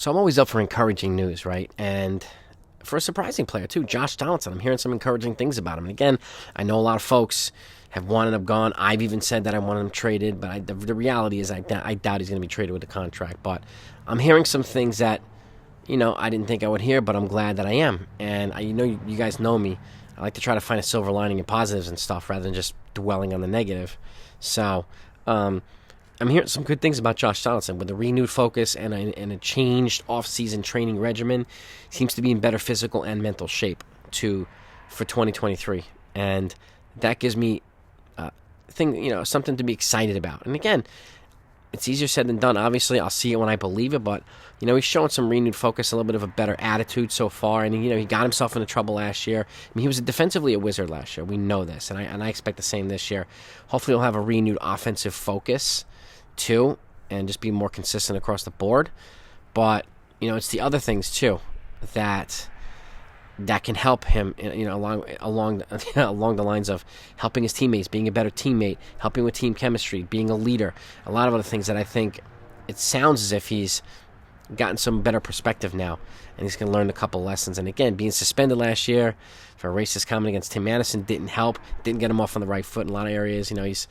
So I'm always up for encouraging news, right? And for a surprising player, too, Josh Donaldson. I'm hearing some encouraging things about him. And again, I know a lot of folks have wanted him gone. I've even said that I want him traded, but the reality is I doubt he's going to be traded with the contract. But I'm hearing some things that, I didn't think I would hear, but I'm glad that I am. And you guys know me. I like to try to find a silver lining and positives and stuff rather than just dwelling on the negative. So, I'm hearing some good things about Josh Donaldson. With a renewed focus and a changed off-season training regimen, he seems to be in better physical and mental shape for 2023, and that gives me something to be excited about. And again, it's easier said than done. Obviously, I'll see it when I believe it, but he's showing some renewed focus, a little bit of a better attitude so far, and he got himself into trouble last year. He was defensively a wizard last year. We know this, and I expect the same this year. Hopefully, he'll have a renewed offensive focus too, and just be more consistent across the board. But it's the other things too that can help him, along the lines of helping his teammates, being a better teammate, helping with team chemistry, being a leader. A lot of other things that I think it sounds as if he's gotten some better perspective now, and he's going to learn a couple lessons. And again, being suspended last year for a racist comment against Tim Anderson didn't help, didn't get him off on the right foot in a lot of areas. He's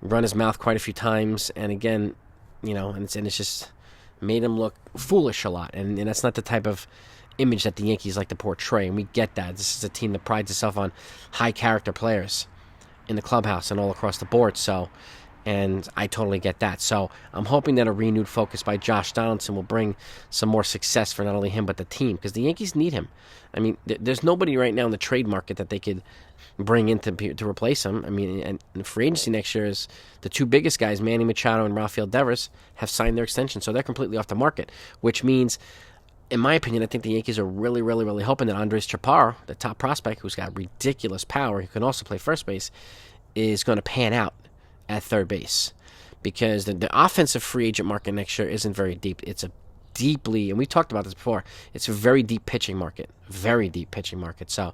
run his mouth quite a few times, and again, and it's just made him look foolish a lot, and that's not the type of image that the Yankees like to portray, and we get that. This is a team that prides itself on high character players in the clubhouse and all across the board, and I totally get that. So I'm hoping that a renewed focus by Josh Donaldson will bring some more success for not only him but the team, because the Yankees need him. I mean, there's nobody right now in the trade market that they could bring in to replace him. I mean, and free agency next year is the two biggest guys, Manny Machado and Rafael Devers, have signed their extension, so they're completely off the market, which means, in my opinion, I think the Yankees are really, really, really hoping that Andres Chaparro, the top prospect, who's got ridiculous power, who can also play first base, is going to pan out at third base, because the offensive free agent market next year isn't very deep. It's a deeply, and we talked about this before, it's a very deep pitching market. So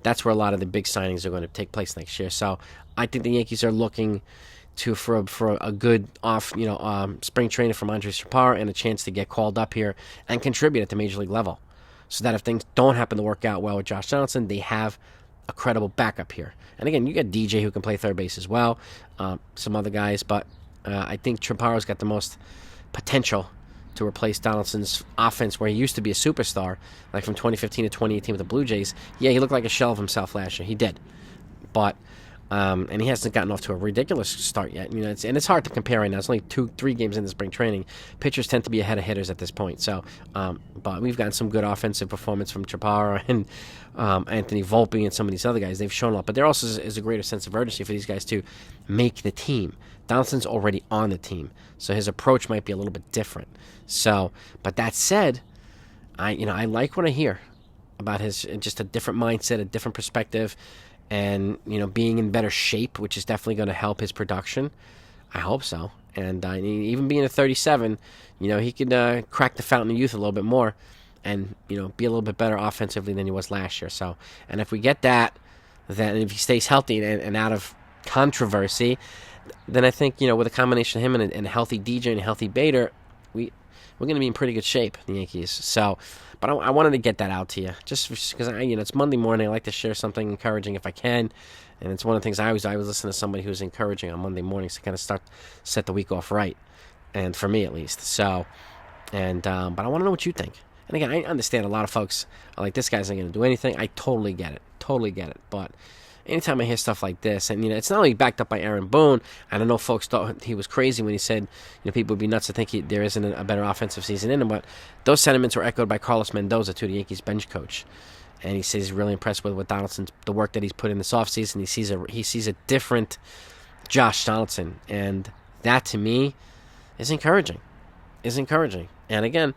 that's where a lot of the big signings are going to take place next year. So I think the Yankees are looking for a good spring training from Andres Chaparro and a chance to get called up here and contribute at the major league level, so that if things don't happen to work out well with Josh Donaldson, they have a credible backup here. And again, you got DJ who can play third base as well, some other guys, but I think Chaparro's got the most potential to replace Donaldson's offense, where he used to be a superstar, like from 2015 to 2018 with the Blue Jays. Yeah, he looked like a shell of himself last year. He did. But, and he hasn't gotten off to a ridiculous start yet. It's hard to compare right now. It's only 2-3 games into spring training. Pitchers tend to be ahead of hitters at this point. So, but we've gotten some good offensive performance from Chaparro and Anthony Volpe and some of these other guys. They've shown up. But there also is a greater sense of urgency for these guys to make the team. Donaldson's already on the team, so his approach might be a little bit different. So, but that said, I like what I hear about his just a different mindset, a different perspective, and being in better shape, which is definitely going to help his production. I hope so. And even being a 37, he could crack the fountain of youth a little bit more, and be a little bit better offensively than he was last year. So, and if we get that, then if he stays healthy and out of controversy, then I think, with a combination of him and a healthy DJ and a healthy Bader, we're going to be in pretty good shape, the Yankees. So, but I wanted to get that out to you, just because it's Monday morning. I like to share something encouraging if I can, and it's one of the things I always listen to somebody who's encouraging on Monday mornings to kind of set the week off right, and for me at least. So, and but I want to know what you think. And again, I understand a lot of folks are like, this guy's not going to do anything. I totally get it, but anytime I hear stuff like this, and it's not only backed up by Aaron Boone, and I know folks thought he was crazy when he said, people would be nuts to think there isn't a better offensive season in him, but those sentiments were echoed by Carlos Mendoza, too, the Yankees bench coach, and he says he's really impressed with Donaldson's, the work that he's put in this offseason. He sees a different Josh Donaldson, and that to me is encouraging. And again,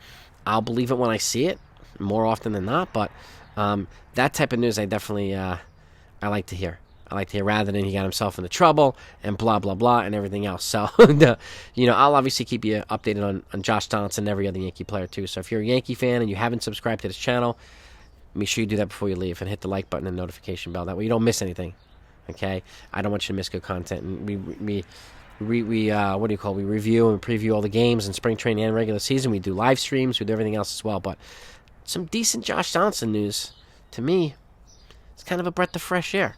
I'll believe it when I see it more often than not, but that type of news I definitely I like to hear. Rather than he got himself into trouble and blah, blah, blah and everything else. So, I'll obviously keep you updated on Josh Donaldson and every other Yankee player too. So if you're a Yankee fan and you haven't subscribed to this channel, make sure you do that before you leave and hit the like button and notification bell. That way you don't miss anything, okay? I don't want you to miss good content. And what do you call it? We review and preview all the games in spring training and regular season. We do live streams. We do everything else as well. But some decent Josh Donaldson news. To me, it's kind of a breath of fresh air.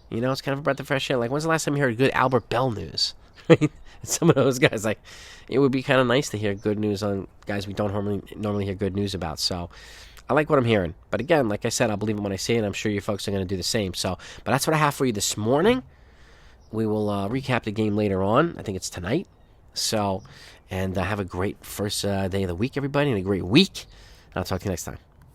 It's kind of a breath of fresh air. Like, when's the last time you heard good Albert Bell news? Some of those guys, like, it would be kind of nice to hear good news on guys we don't normally hear good news about. So I like what I'm hearing. But again, like I said, I'll believe it when I see it. I'm sure you folks are going to do the same. But that's what I have for you this morning. We will recap the game later on. I think it's tonight. And have a great first day of the week, everybody, and a great week. I'll talk to you next time.